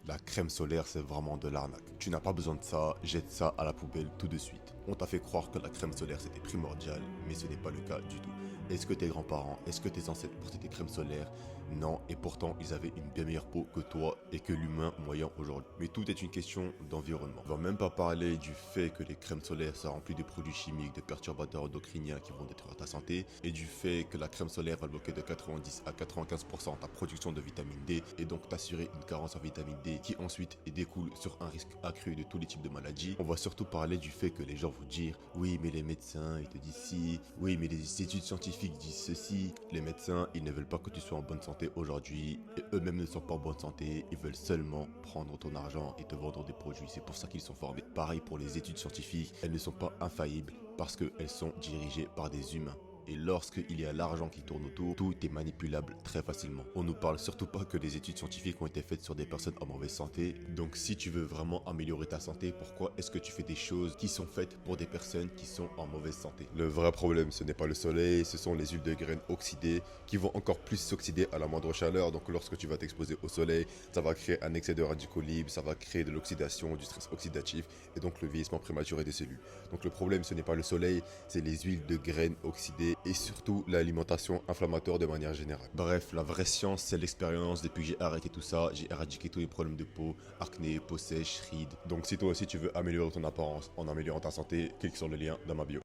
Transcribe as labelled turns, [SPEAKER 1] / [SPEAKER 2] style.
[SPEAKER 1] La crème solaire, c'est vraiment de l'arnaque. Tu n'as pas besoin de ça, jette ça à la poubelle tout de suite. On t'a fait croire que la crème solaire c'était primordial, mais ce n'est pas le cas du tout. Est-ce que tes grands-parents, est-ce que tes ancêtres portaient des crèmes solaires? Non, et pourtant ils avaient une bien meilleure peau que toi et que l'humain moyen aujourd'hui. Mais tout est une question d'environnement. On va même pas parler du fait que les crèmes solaires sont remplies de produits chimiques, de perturbateurs endocriniens qui vont détruire ta santé, et du fait que la crème solaire va bloquer de 90 à 95% ta production de vitamine D, et donc t'assurer une carence en vitamine D qui ensuite découle sur un risque accru de tous les types de maladies. On va surtout parler du fait que les gens vont dire oui mais les médecins ils te disent ci, oui mais les études scientifiques disent ceci. Les médecins ils ne veulent pas que tu sois en bonne santé aujourd'hui et eux-mêmes ne sont pas en bonne santé, ils veulent seulement prendre ton argent et te vendre des produits, c'est pour ça qu'ils sont formés. Pareil pour les études scientifiques, elles ne sont pas infaillibles parce qu'elles sont dirigées par des humains. Et lorsqu'il y a l'argent qui tourne autour, tout est manipulable très facilement. On nous parle surtout pas que les études scientifiques ont été faites sur des personnes en mauvaise santé. Donc si tu veux vraiment améliorer ta santé, pourquoi est-ce que tu fais des choses qui sont faites pour des personnes qui sont en mauvaise santé? Le vrai problème, ce n'est pas le soleil, ce sont les huiles de graines oxydées qui vont encore plus s'oxyder à la moindre chaleur. Donc lorsque tu vas t'exposer au soleil, ça va créer un excès de radicaux libres, ça va créer de l'oxydation, du stress oxydatif et donc le vieillissement prématuré des cellules. Donc le problème, ce n'est pas le soleil, c'est les huiles de graines oxydées et surtout l'alimentation inflammatoire de manière générale. Bref, la vraie science, c'est l'expérience. Depuis que j'ai arrêté tout ça, j'ai éradiqué tous les problèmes de peau, acné, peau sèche, rides. Donc si toi aussi tu veux améliorer ton apparence en améliorant ta santé, clique sur le lien dans ma bio.